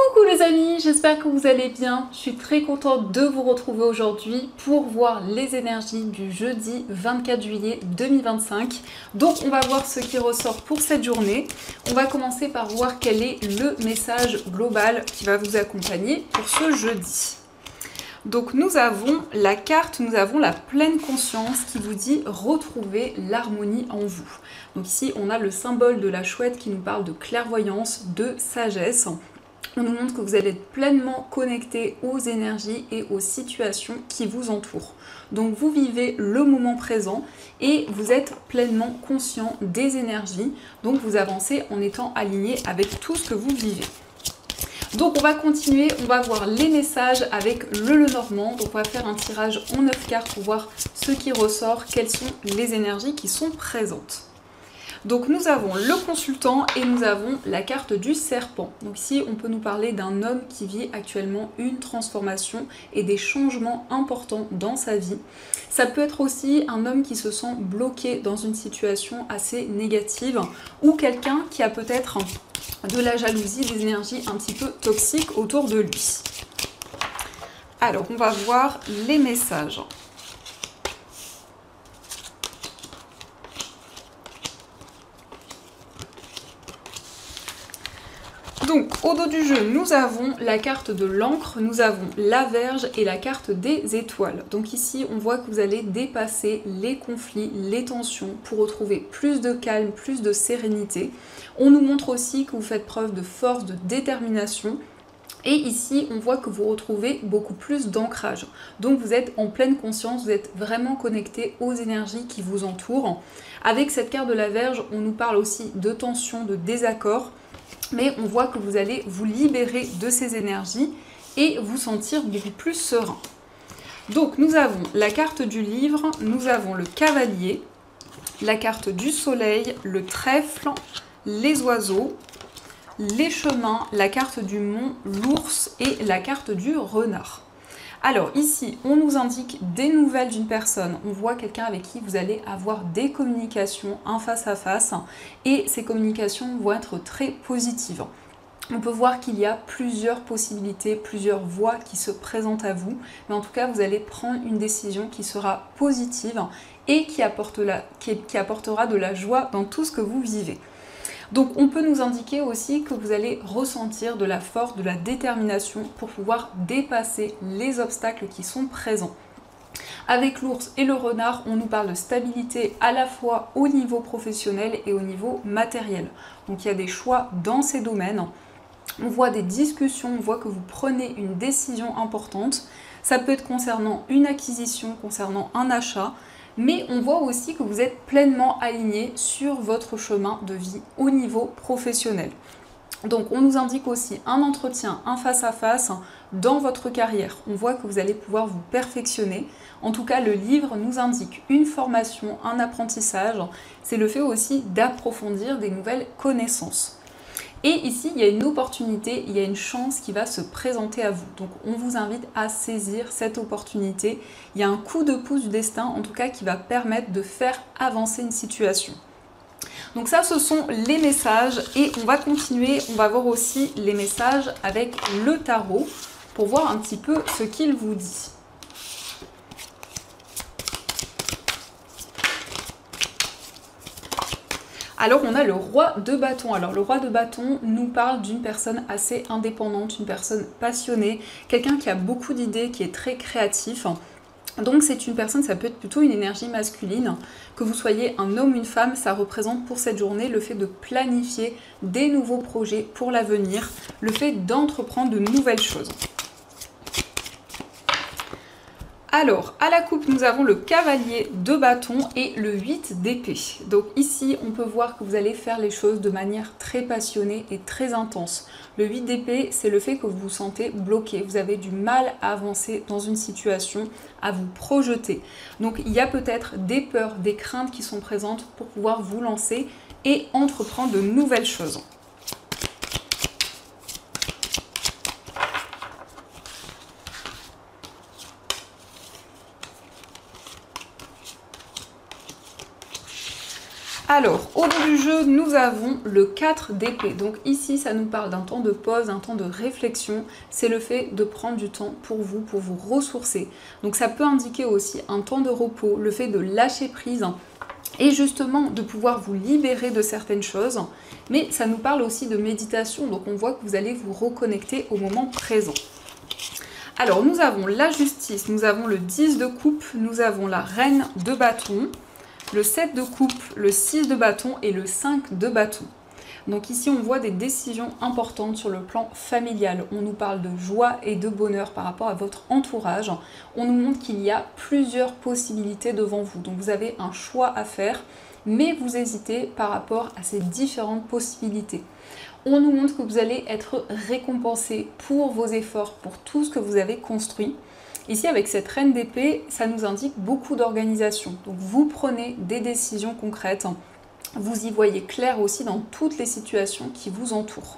Coucou les amis, j'espère que vous allez bien. Je suis très contente de vous retrouver aujourd'hui pour voir les énergies du jeudi 24 juillet 2025. Donc on va voir ce qui ressort pour cette journée. On va commencer par voir quel est le message global qui va vous accompagner pour ce jeudi. Donc nous avons la carte, nous avons la pleine conscience qui vous dit retrouver l'harmonie en vous. Donc ici on a le symbole de la chouette qui nous parle de clairvoyance, de sagesse. On nous montre que vous allez être pleinement connecté aux énergies et aux situations qui vous entourent. Donc vous vivez le moment présent et vous êtes pleinement conscient des énergies. Donc vous avancez en étant aligné avec tout ce que vous vivez. Donc on va continuer, on va voir les messages avec le Lenormand. Donc on va faire un tirage en 9 cartes pour voir ce qui ressort, quelles sont les énergies qui sont présentes. Donc nous avons le consultant et nous avons la carte du serpent. Donc ici on peut nous parler d'un homme qui vit actuellement une transformation et des changements importants dans sa vie. Ça peut être aussi un homme qui se sent bloqué dans une situation assez négative ou quelqu'un qui a peut-être de la jalousie, des énergies un petit peu toxiques autour de lui. Alors on va voir les messages. Donc, au dos du jeu, nous avons la carte de l'encre, nous avons la Vierge et la carte des étoiles. Donc ici, on voit que vous allez dépasser les conflits, les tensions pour retrouver plus de calme, plus de sérénité. On nous montre aussi que vous faites preuve de force, de détermination. Et ici, on voit que vous retrouvez beaucoup plus d'ancrage. Donc vous êtes en pleine conscience, vous êtes vraiment connecté aux énergies qui vous entourent. Avec cette carte de la Vierge, on nous parle aussi de tension, de désaccord. Mais on voit que vous allez vous libérer de ces énergies et vous sentir beaucoup plus serein. Donc nous avons la carte du livre, nous avons le cavalier, la carte du soleil, le trèfle, les oiseaux, les chemins, la carte du mont, l'ours et la carte du renard. Alors ici, on nous indique des nouvelles d'une personne. On voit quelqu'un avec qui vous allez avoir des communications, un face-à-face. Et ces communications vont être très positives. On peut voir qu'il y a plusieurs possibilités, plusieurs voies qui se présentent à vous. Mais en tout cas, vous allez prendre une décision qui sera positive et qui apportera de la joie dans tout ce que vous vivez. Donc on peut nous indiquer aussi que vous allez ressentir de la force, de la détermination pour pouvoir dépasser les obstacles qui sont présents. Avec l'ours et le renard, on nous parle de stabilité à la fois au niveau professionnel et au niveau matériel. Donc il y a des choix dans ces domaines. On voit des discussions, on voit que vous prenez une décision importante. Ça peut être concernant une acquisition, concernant un achat. Mais on voit aussi que vous êtes pleinement aligné sur votre chemin de vie au niveau professionnel. Donc on nous indique aussi un entretien, un face-à-face dans votre carrière. On voit que vous allez pouvoir vous perfectionner. En tout cas, le livre nous indique une formation, un apprentissage. C'est le fait aussi d'approfondir des nouvelles connaissances. Et ici, il y a une opportunité, il y a une chance qui va se présenter à vous. Donc on vous invite à saisir cette opportunité. Il y a un coup de pouce du destin, en tout cas, qui va permettre de faire avancer une situation. Donc ça, ce sont les messages. Et on va continuer, on va voir aussi les messages avec le tarot pour voir un petit peu ce qu'il vous dit. Alors on a le roi de bâton. Alors le roi de bâton nous parle d'une personne assez indépendante, une personne passionnée, quelqu'un qui a beaucoup d'idées, qui est très créatif. Donc c'est une personne, ça peut être plutôt une énergie masculine. Que vous soyez un homme ou une femme, ça représente pour cette journée le fait de planifier des nouveaux projets pour l'avenir, le fait d'entreprendre de nouvelles choses. Alors, à la coupe, nous avons le cavalier de bâton et le 8 d'épée. Donc ici, on peut voir que vous allez faire les choses de manière très passionnée et très intense. Le 8 d'épée, c'est le fait que vous vous sentez bloqué. Vous avez du mal à avancer dans une situation, à vous projeter. Donc il y a peut-être des peurs, des craintes qui sont présentes pour pouvoir vous lancer et entreprendre de nouvelles choses. Alors, au bout du jeu, nous avons le 4 d'épée. Donc ici, ça nous parle d'un temps de pause, un temps de réflexion. C'est le fait de prendre du temps pour vous ressourcer. Donc ça peut indiquer aussi un temps de repos, le fait de lâcher prise et justement de pouvoir vous libérer de certaines choses. Mais ça nous parle aussi de méditation, donc on voit que vous allez vous reconnecter au moment présent. Alors, nous avons la justice, nous avons le 10 de coupe, nous avons la reine de bâton, le 7 de coupe, le 6 de bâton et le 5 de bâton. Donc ici, on voit des décisions importantes sur le plan familial. On nous parle de joie et de bonheur par rapport à votre entourage. On nous montre qu'il y a plusieurs possibilités devant vous. Donc vous avez un choix à faire, mais vous hésitez par rapport à ces différentes possibilités. On nous montre que vous allez être récompensé pour vos efforts, pour tout ce que vous avez construit. Ici, avec cette reine d'épée, ça nous indique beaucoup d'organisation. Donc vous prenez des décisions concrètes, vous y voyez clair aussi dans toutes les situations qui vous entourent.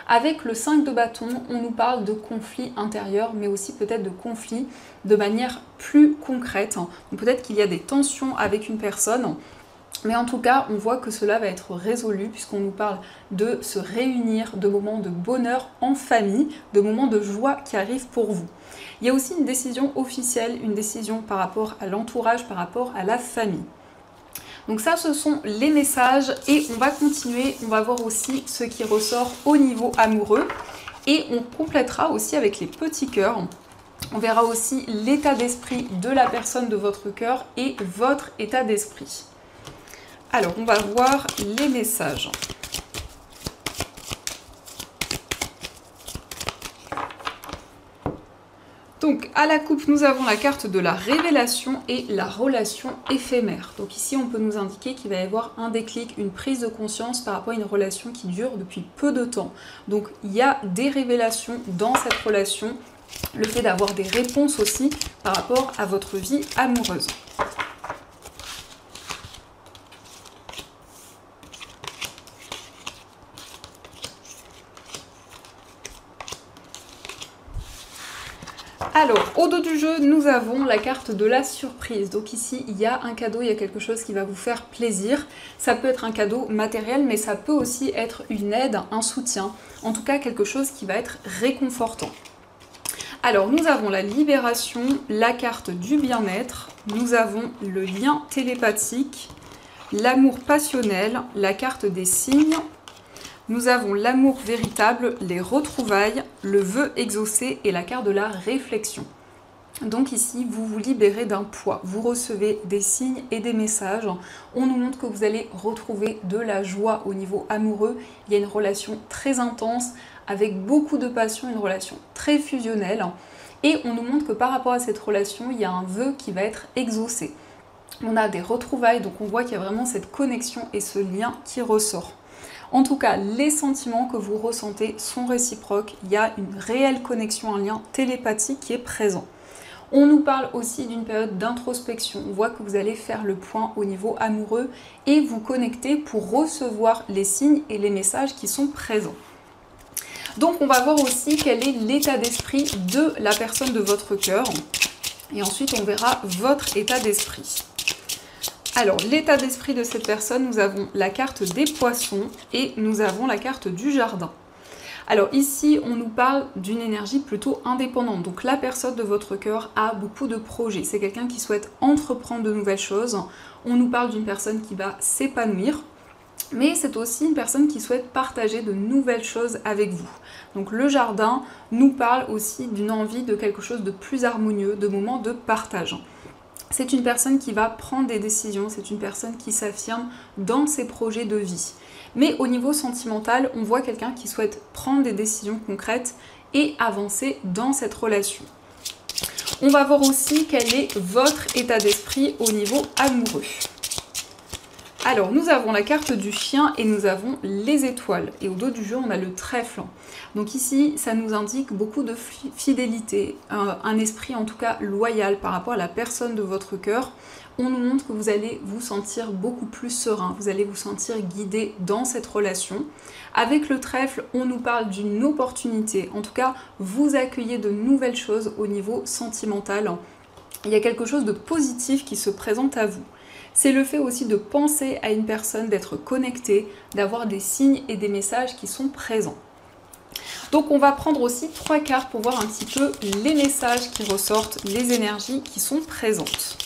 Avec le 5 de bâton, on nous parle de conflits intérieurs, mais aussi peut-être de conflits de manière plus concrète. Donc peut-être qu'il y a des tensions avec une personne, mais en tout cas, on voit que cela va être résolu puisqu'on nous parle de se réunir, de moments de bonheur en famille, de moments de joie qui arrivent pour vous. Il y a aussi une décision officielle, une décision par rapport à l'entourage, par rapport à la famille. Donc ça, ce sont les messages et on va continuer, on va voir aussi ce qui ressort au niveau amoureux et on complétera aussi avec les petits cœurs. On verra aussi l'état d'esprit de la personne de votre cœur et votre état d'esprit. Alors, on va voir les messages. Donc, à la coupe, nous avons la carte de la révélation et la relation éphémère. Donc ici, on peut nous indiquer qu'il va y avoir un déclic, une prise de conscience par rapport à une relation qui dure depuis peu de temps. Donc, il y a des révélations dans cette relation, le fait d'avoir des réponses aussi par rapport à votre vie amoureuse. Alors, au dos du jeu, nous avons la carte de la surprise. Donc ici, il y a un cadeau, il y a quelque chose qui va vous faire plaisir. Ça peut être un cadeau matériel, mais ça peut aussi être une aide, un soutien. En tout cas, quelque chose qui va être réconfortant. Alors, nous avons la libération, la carte du bien-être. Nous avons le lien télépathique, l'amour passionnel, la carte des signes. Nous avons l'amour véritable, les retrouvailles, le vœu exaucé et la carte de la réflexion. Donc ici, vous vous libérez d'un poids, vous recevez des signes et des messages. On nous montre que vous allez retrouver de la joie au niveau amoureux. Il y a une relation très intense, avec beaucoup de passion, une relation très fusionnelle. Et on nous montre que par rapport à cette relation, il y a un vœu qui va être exaucé. On a des retrouvailles, donc on voit qu'il y a vraiment cette connexion et ce lien qui ressort. En tout cas, les sentiments que vous ressentez sont réciproques. Il y a une réelle connexion, un lien télépathique qui est présent. On nous parle aussi d'une période d'introspection. On voit que vous allez faire le point au niveau amoureux et vous connecter pour recevoir les signes et les messages qui sont présents. Donc on va voir aussi quel est l'état d'esprit de la personne de votre cœur. Et ensuite, on verra votre état d'esprit. Alors, l'état d'esprit de cette personne, nous avons la carte des poissons et nous avons la carte du jardin. Alors ici, on nous parle d'une énergie plutôt indépendante. Donc la personne de votre cœur a beaucoup de projets. C'est quelqu'un qui souhaite entreprendre de nouvelles choses. On nous parle d'une personne qui va s'épanouir. Mais c'est aussi une personne qui souhaite partager de nouvelles choses avec vous. Donc le jardin nous parle aussi d'une envie de quelque chose de plus harmonieux, de moments de partage. C'est une personne qui va prendre des décisions, c'est une personne qui s'affirme dans ses projets de vie. Mais au niveau sentimental, on voit quelqu'un qui souhaite prendre des décisions concrètes et avancer dans cette relation. On va voir aussi quel est votre état d'esprit au niveau amoureux. Alors, nous avons la carte du chien et nous avons les étoiles. Et au dos du jeu, on a le trèfle. Donc ici, ça nous indique beaucoup de fidélité, un esprit en tout cas loyal par rapport à la personne de votre cœur. On nous montre que vous allez vous sentir beaucoup plus serein, vous allez vous sentir guidé dans cette relation. Avec le trèfle, on nous parle d'une opportunité. En tout cas, vous accueillez de nouvelles choses au niveau sentimental. Il y a quelque chose de positif qui se présente à vous. C'est le fait aussi de penser à une personne, d'être connecté, d'avoir des signes et des messages qui sont présents. Donc on va prendre aussi 3 cartes pour voir un petit peu les messages qui ressortent, les énergies qui sont présentes.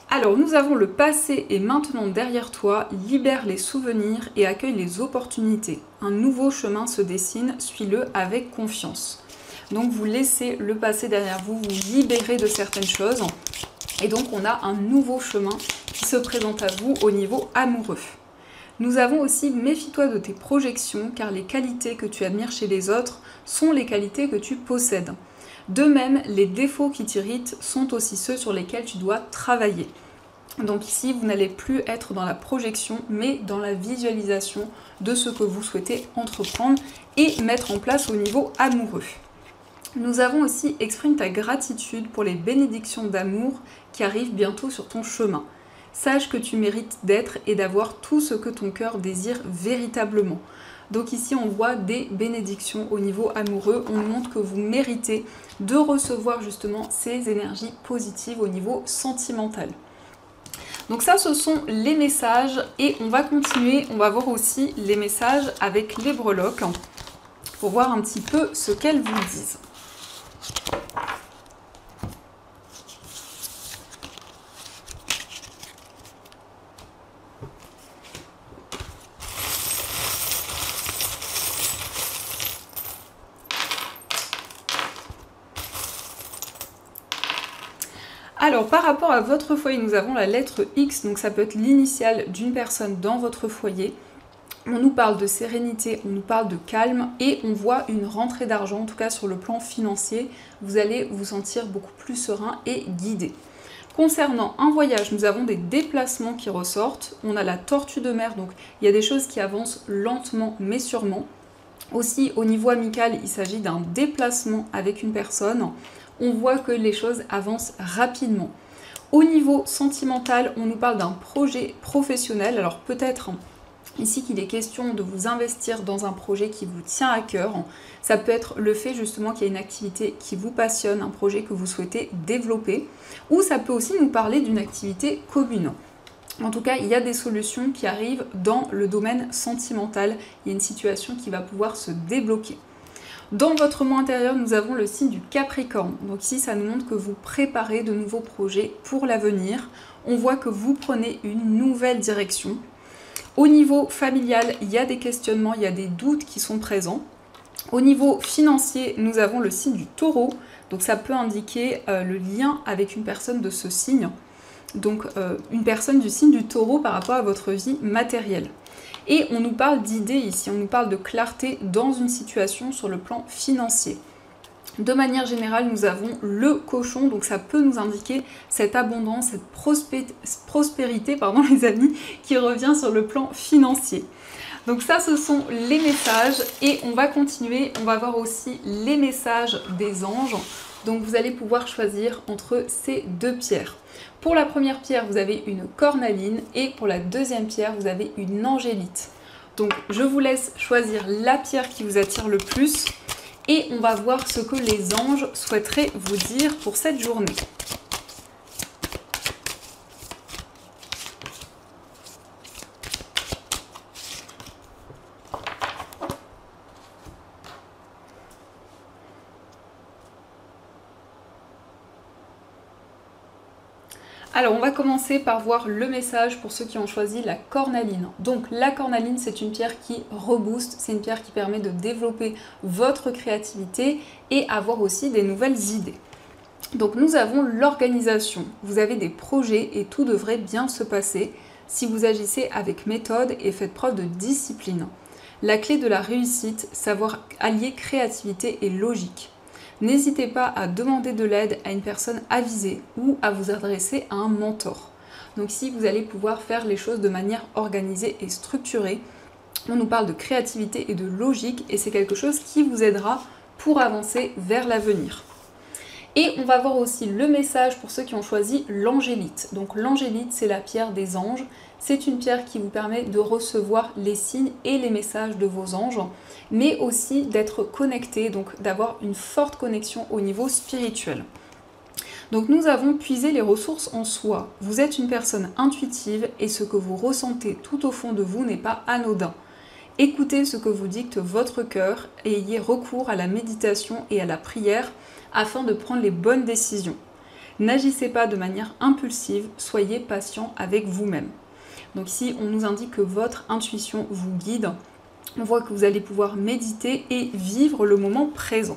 Alors nous avons le passé est maintenant derrière toi, libère les souvenirs et accueille les opportunités. Un nouveau chemin se dessine, suis-le avec confiance. Donc vous laissez le passé derrière vous, vous libérez de certaines choses. Et donc on a un nouveau chemin qui se présente à vous au niveau amoureux. Nous avons aussi méfie-toi de tes projections car les qualités que tu admires chez les autres sont les qualités que tu possèdes. De même, les défauts qui t'irritent sont aussi ceux sur lesquels tu dois travailler. Donc ici, vous n'allez plus être dans la projection, mais dans la visualisation de ce que vous souhaitez entreprendre et mettre en place au niveau amoureux. Nous avons aussi exprime ta gratitude pour les bénédictions d'amour qui arrivent bientôt sur ton chemin. Sache que tu mérites d'être et d'avoir tout ce que ton cœur désire véritablement. Donc ici, on voit des bénédictions au niveau amoureux. On nous montre que vous méritez de recevoir justement ces énergies positives au niveau sentimental. Donc ça, ce sont les messages et on va continuer. On va voir aussi les messages avec les breloques pour voir un petit peu ce qu'elles vous disent. Alors, par rapport à votre foyer, nous avons la lettre X, donc ça peut être l'initiale d'une personne dans votre foyer. On nous parle de sérénité, on nous parle de calme et on voit une rentrée d'argent, en tout cas sur le plan financier. Vous allez vous sentir beaucoup plus serein et guidé. Concernant un voyage, nous avons des déplacements qui ressortent. On a la tortue de mer, donc il y a des choses qui avancent lentement mais sûrement. Aussi, au niveau amical, il s'agit d'un déplacement avec une personne. On voit que les choses avancent rapidement. Au niveau sentimental, on nous parle d'un projet professionnel. Alors peut-être ici qu'il est question de vous investir dans un projet qui vous tient à cœur. Ça peut être le fait justement qu'il y a une activité qui vous passionne, un projet que vous souhaitez développer. Ou ça peut aussi nous parler d'une activité commune. En tout cas, il y a des solutions qui arrivent dans le domaine sentimental. Il y a une situation qui va pouvoir se débloquer. Dans votre moi intérieur, nous avons le signe du Capricorne. Donc ici, ça nous montre que vous préparez de nouveaux projets pour l'avenir. On voit que vous prenez une nouvelle direction. Au niveau familial, il y a des questionnements, il y a des doutes qui sont présents. Au niveau financier, nous avons le signe du Taureau. Donc ça peut indiquer le lien avec une personne de ce signe. Donc une personne du signe du Taureau par rapport à votre vie matérielle. Et on nous parle d'idées ici, on nous parle de clarté dans une situation sur le plan financier. De manière générale, nous avons le cochon, donc ça peut nous indiquer cette abondance, cette prospérité, pardon les amis, qui revient sur le plan financier. Donc ça, ce sont les messages et on va continuer, on va voir aussi les messages des anges. Donc vous allez pouvoir choisir entre ces deux pierres. Pour la première pierre, vous avez une cornaline et pour la deuxième pierre, vous avez une angélite. Donc je vous laisse choisir la pierre qui vous attire le plus et on va voir ce que les anges souhaiteraient vous dire pour cette journée. Alors on va commencer par voir le message pour ceux qui ont choisi la cornaline. Donc la cornaline, c'est une pierre qui rebooste, c'est une pierre qui permet de développer votre créativité et avoir aussi des nouvelles idées. Donc nous avons l'organisation, vous avez des projets et tout devrait bien se passer si vous agissez avec méthode et faites preuve de discipline. La clé de la réussite, savoir allier créativité et logique. N'hésitez pas à demander de l'aide à une personne avisée ou à vous adresser à un mentor. Donc ici, vous allez pouvoir faire les choses de manière organisée et structurée. On nous parle de créativité et de logique et c'est quelque chose qui vous aidera pour avancer vers l'avenir. Et on va voir aussi le message pour ceux qui ont choisi l'angélite. Donc l'angélite, c'est la pierre des anges. C'est une pierre qui vous permet de recevoir les signes et les messages de vos anges, mais aussi d'être connecté, donc d'avoir une forte connexion au niveau spirituel. Donc nous avons puisé les ressources en soi. Vous êtes une personne intuitive et ce que vous ressentez tout au fond de vous n'est pas anodin. Écoutez ce que vous dicte votre cœur et ayez recours à la méditation et à la prière afin de prendre les bonnes décisions. N'agissez pas de manière impulsive, soyez patient avec vous-même. Donc ici, on nous indique que votre intuition vous guide. On voit que vous allez pouvoir méditer et vivre le moment présent.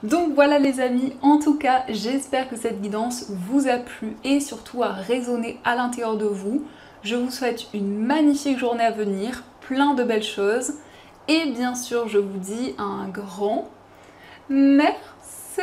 Donc voilà les amis, en tout cas, j'espère que cette guidance vous a plu et surtout a résonné à l'intérieur de vous. Je vous souhaite une magnifique journée à venir, plein de belles choses. Et bien sûr, je vous dis un grand merci.